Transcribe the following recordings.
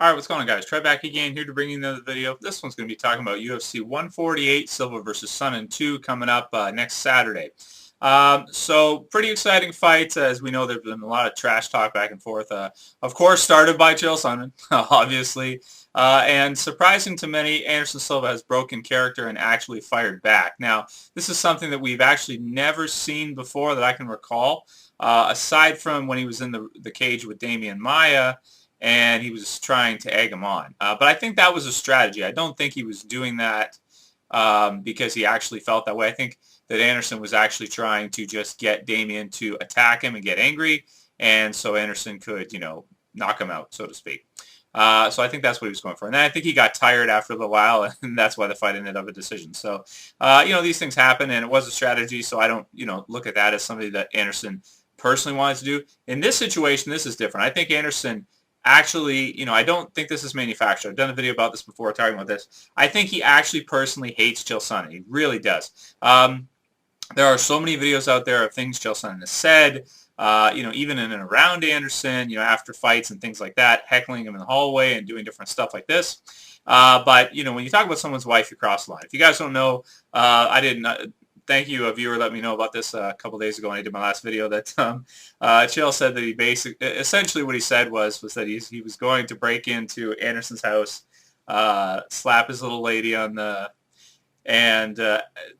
Alright, what's going on, guys? Trev back again, here to bring you another video. This one's going to be talking about UFC 148, Silva versus Sonnen 2, coming up next Saturday. So, pretty exciting fights. As we know, there's been a lot of trash talk back and forth. Of course, started by Chael Sonnen, obviously. And surprising to many, Anderson Silva has broken character and actually fired back. Now, this is something that we've actually never seen before that I can recall, aside from when he was in the cage with Damian Maia, and he was trying to egg him on. But I think that was a strategy. I don't think he was doing that because he actually felt that way. I think that Anderson was actually trying to just get Damian to attack him and get angry, and so Anderson could, knock him out, so to speak. So I think that's what he was going for. And then I think he got tired after a little while, and that's why the fight ended up a decision. So, these things happen, and it was a strategy, so I don't, look at that as something that Anderson personally wanted to do. In this situation, this is different. I think Anderson actually, I don't think this is manufactured. I've done a video about this before talking about this. I think he actually personally hates Chael Sonnen. He really does. There are so many videos out there of things Chael Sonnen has said, even in and around Anderson, after fights and things like that, heckling him in the hallway and doing different stuff like this. But, when you talk about someone's wife, you cross the line. If you guys don't know, I didn't... Thank you, a viewer let me know about this a couple days ago when I did my last video, that Chael said that he essentially what he said was that he was going to break into Anderson's house, slap his little lady on and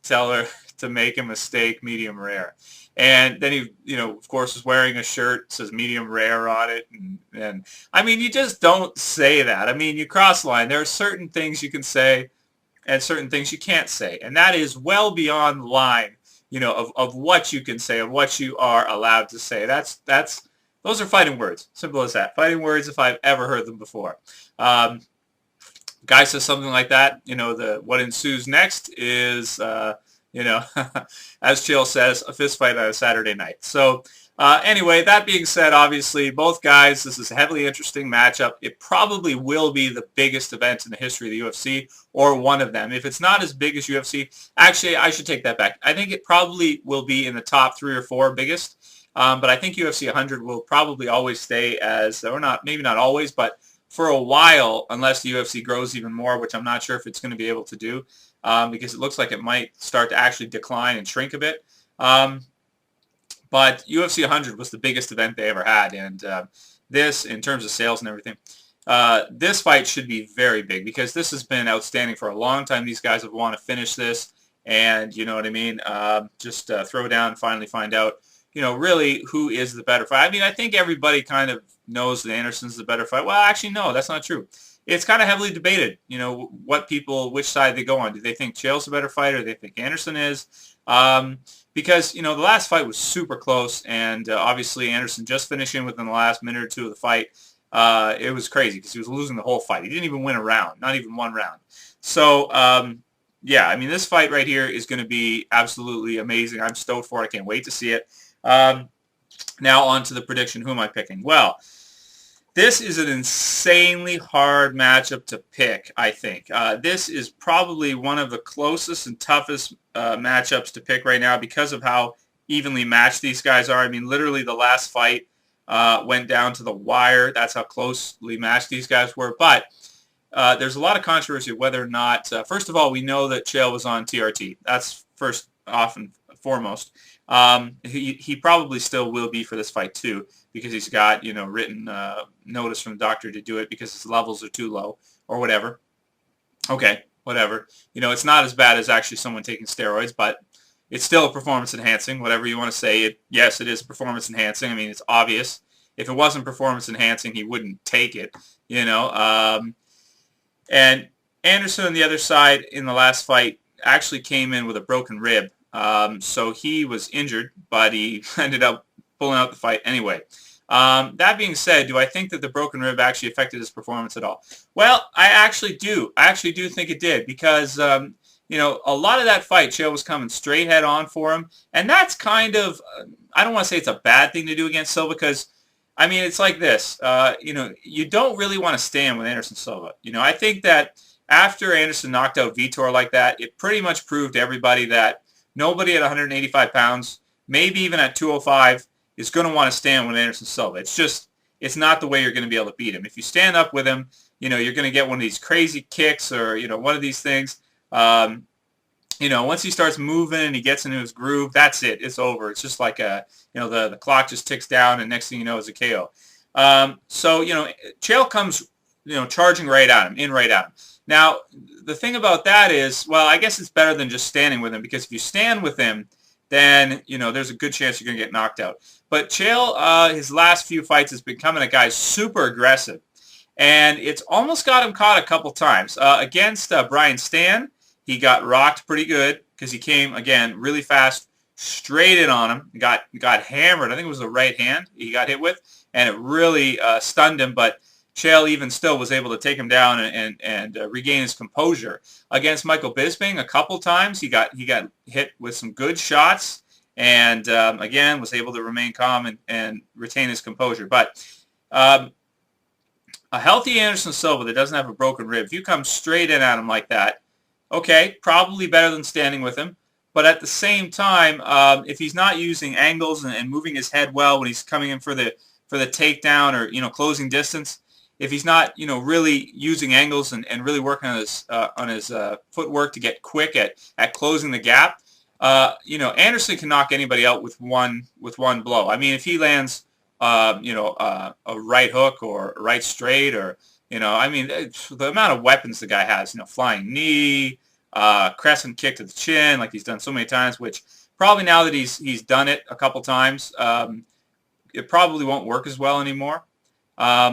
tell her to make him a steak medium rare. And then he, of course, was wearing a shirt that says medium rare on it. And I mean, you just don't say that. I mean, you cross the line. There are certain things you can say and certain things you can't say. And that is well beyond the line, of what you can say, of what you are allowed to say. Those are fighting words. Simple as that. Fighting words if I've ever heard them before. Guy says something like that, what ensues next is, as Chael says, a fist fight on a Saturday night. So anyway, that being said, obviously, both guys, this is a heavily interesting matchup. It probably will be the biggest event in the history of the UFC, or one of them. If it's not as big as UFC, actually, I should take that back. I think it probably will be in the top 3 or 4 biggest, but I think UFC 100 will probably always stay as, or not, maybe not always, but for a while, unless the UFC grows even more, which I'm not sure if it's going to be able to do, because it looks like it might start to actually decline and shrink a bit. But UFC 100 was the biggest event they ever had, and this, in terms of sales and everything, this fight should be very big because this has been outstanding for a long time. These guys have wanted to finish this, and you know what I mean, just throw down and finally find out, really who is the better fight. I mean, I think everybody kind of knows that Anderson's the better fight. Well, actually, no, that's not true. It's kind of heavily debated, which side they go on. Do they think Chael's the better fighter? Do they think Anderson is? Because, the last fight was super close, and obviously Anderson just finishing within the last minute or two of the fight. It was crazy because he was losing the whole fight. He didn't even win a round, not even one round. So, yeah, I mean, this fight right here is going to be absolutely amazing. I'm stoked for it. I can't wait to see it. Now on to the prediction. Who am I picking? Well, this is an insanely hard matchup to pick, I think. This is probably one of the closest and toughest matchups to pick right now because of how evenly matched these guys are. I mean, literally the last fight went down to the wire. That's how closely matched these guys were. But there's a lot of controversy whether or not, first of all, we know that Chael was on TRT. That's first off and foremost. He probably still will be for this fight too, because he's got, written notice from the doctor to do it because his levels are too low or whatever. Okay, whatever. It's not as bad as actually someone taking steroids, but it's still performance enhancing, whatever you want to say. Yes, it is performance enhancing. I mean, it's obvious. If it wasn't performance enhancing, he wouldn't take it, And Anderson on the other side in the last fight actually came in with a broken rib. So he was injured, but he ended up pulling out the fight anyway. That being said, do I think that the broken rib actually affected his performance at all? Well, I actually do. I actually do think it did because, a lot of that fight, Chael was coming straight head on for him. And that's kind of, I don't want to say it's a bad thing to do against Silva because, I mean, it's like this. You don't really want to stand with Anderson Silva. I think that after Anderson knocked out Vitor like that, it pretty much proved to everybody that nobody at 185 pounds, maybe even at 205, is going to want to stand with Anderson Silva. It's just, it's not the way you're going to be able to beat him. If you stand up with him, you know, you're going to get one of these crazy kicks or, you know, one of these things. You know, once he starts moving and he gets into his groove, that's it. It's over. It's just like a, you know, the clock just ticks down, and next thing you know is a KO. So, you know, Chael comes, you know, charging right at him, right at him. Now, the thing about that is, well, I guess it's better than just standing with him, because if you stand with him, then, you know, there's a good chance you're going to get knocked out. But Chael, his last few fights has been coming at guys super aggressive. And it's almost got him caught a couple times. Against Brian Stan, he got rocked pretty good because he came, again, really fast, straight in on him. Got hammered. I think it was the right hand he got hit with, and it really stunned him. But Chael even still was able to take him down and regain his composure. Against Michael Bisping, a couple times he got hit with some good shots, and again was able to remain calm and retain his composure. But a healthy Anderson Silva that doesn't have a broken rib, if you come straight in at him like that, okay, probably better than standing with him. But at the same time, if he's not using angles and moving his head well when he's coming in for the takedown or, you know, closing distance, if he's not, you know, really using angles and really working on his footwork to get quick at closing the gap, you know, Anderson can knock anybody out with one blow. I mean, if he lands, you know, a right hook or a right straight, or, you know, I mean, the amount of weapons the guy has, you know, flying knee, crescent kick to the chin, like he's done so many times, which probably now that he's done it a couple times, it probably won't work as well anymore. I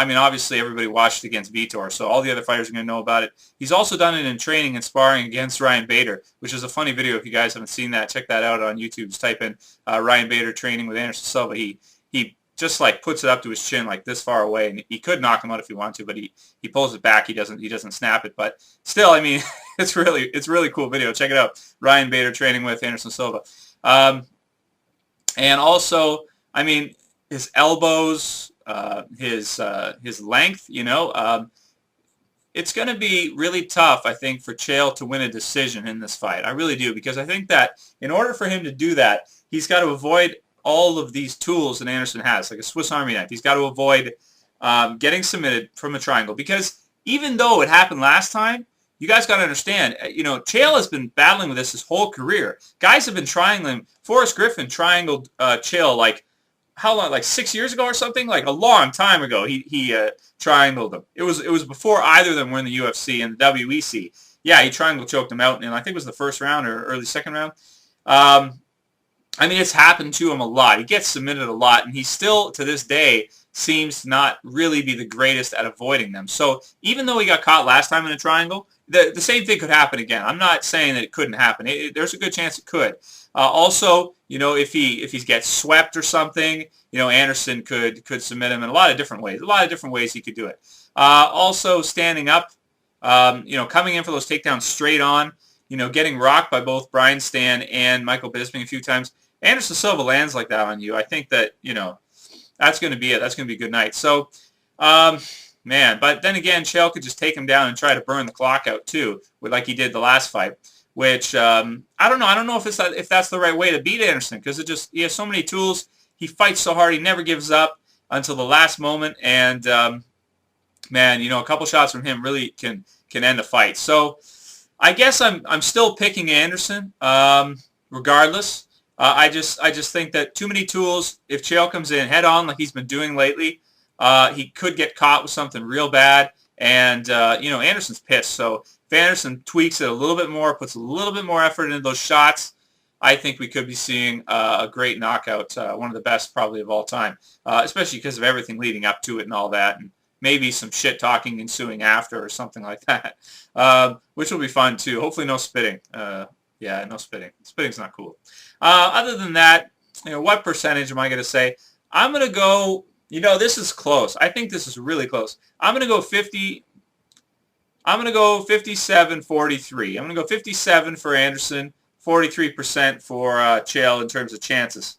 mean, obviously everybody watched against Vitor, so all the other fighters are going to know about it. He's also done it in training and sparring against Ryan Bader, which is a funny video. If you guys haven't seen that, check that out on YouTube. Just type in Ryan Bader training with Anderson Silva. He just like puts it up to his chin like this far away, and he could knock him out if he wanted to, but he pulls it back. He doesn't snap it, but still, I mean, it's really cool video. Check it out. Ryan Bader training with Anderson Silva. And also, I mean, his elbows, his length, you know, it's going to be really tough, I think, for Chael to win a decision in this fight. I really do, because I think that in order for him to do that, he's got to avoid all of these tools that Anderson has, like a Swiss Army knife. He's got to avoid getting submitted from a triangle, because even though it happened last time, you guys got to understand, you know, Chael has been battling with this his whole career. Guys have been triangling. Forrest Griffin triangled Chael like, how long, like 6 years ago or something? Like a long time ago, he triangled him. It was before either of them were in the UFC and the WEC. Yeah, he triangle choked him out, and I think it was the first round or early second round. I mean, it's happened to him a lot. He gets submitted a lot, and he still, to this day, seems to not really be the greatest at avoiding them. So even though he got caught last time in a triangle, the same thing could happen again. I'm not saying that it couldn't happen. There's a good chance it could. Also, you know, if he gets swept or something, you know, Anderson could submit him in a lot of different ways. A lot of different ways he could do it. Also, standing up, you know, coming in for those takedowns straight on, you know, getting rocked by both Brian Stan and Michael Bisping a few times. Anderson Silva lands like that on you, I think that, you know, that's going to be it. That's going to be a good night. So, man, but then again, Chael could just take him down and try to burn the clock out too, like he did the last fight, which I don't know. I don't know if that's the right way to beat Anderson, because he has so many tools. He fights so hard. He never gives up until the last moment. And, man, you know, a couple shots from him really can end a fight. So I guess I'm still picking Anderson regardless. I just think that too many tools. If Chael comes in head on like he's been doing lately, he could get caught with something real bad. And, you know, Anderson's pissed. So if Anderson tweaks it a little bit more, puts a little bit more effort into those shots, I think we could be seeing a great knockout, one of the best probably of all time, especially because of everything leading up to it and all that, and maybe some shit talking ensuing after or something like that, which will be fun too. Hopefully no spitting. Yeah, no spitting. Spitting's not cool. Other than that, you know, what percentage am I going to say? I'm going to go, you know, this is close. I think this is really close. I'm going to go 57-43. I'm going to go 57 for Anderson, 43% for Chael in terms of chances.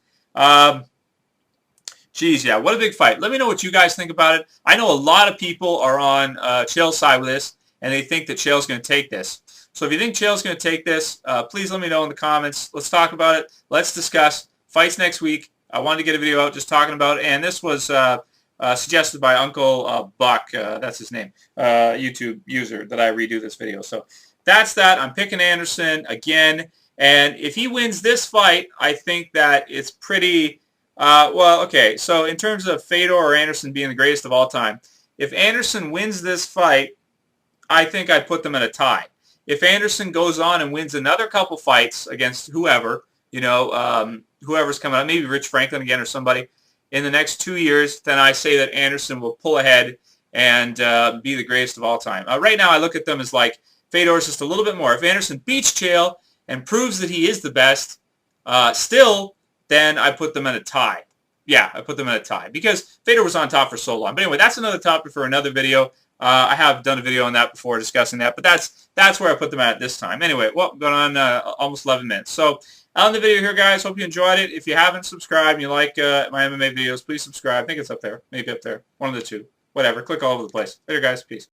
Geez, yeah, what a big fight. Let me know what you guys think about it. I know a lot of people are on Chael's side with this, and they think that Chael's going to take this. So if you think Chael's going to take this, please let me know in the comments. Let's talk about it. Let's discuss. Fights next week. I wanted to get a video out just talking about it. And this was suggested by Uncle Buck. That's his name, YouTube user that I redo this video. So that's that. I'm picking Anderson again. And if he wins this fight, I think that it's pretty, well, okay. So in terms of Fedor or Anderson being the greatest of all time, if Anderson wins this fight, I think I'd put them in a tie. If Anderson goes on and wins another couple fights against whoever, whoever's coming up, maybe Rich Franklin again or somebody, in the next 2 years, then I say that Anderson will pull ahead and be the greatest of all time. Right now, I look at them as like Fedor's just a little bit more. If Anderson beats Chael and proves that he is the best, still, then I put them in a tie. Yeah, I put them in a tie because Fedor was on top for so long. But anyway, that's another topic for another video. I have done a video on that before discussing that, but that's where I put them at this time. Anyway, well, going on almost 11 minutes. So on the video here, guys, hope you enjoyed it. If you haven't subscribed and you like my MMA videos, please subscribe. I think it's up there. Maybe up there. One of the two. Whatever. Click all over the place. Later, guys. Peace.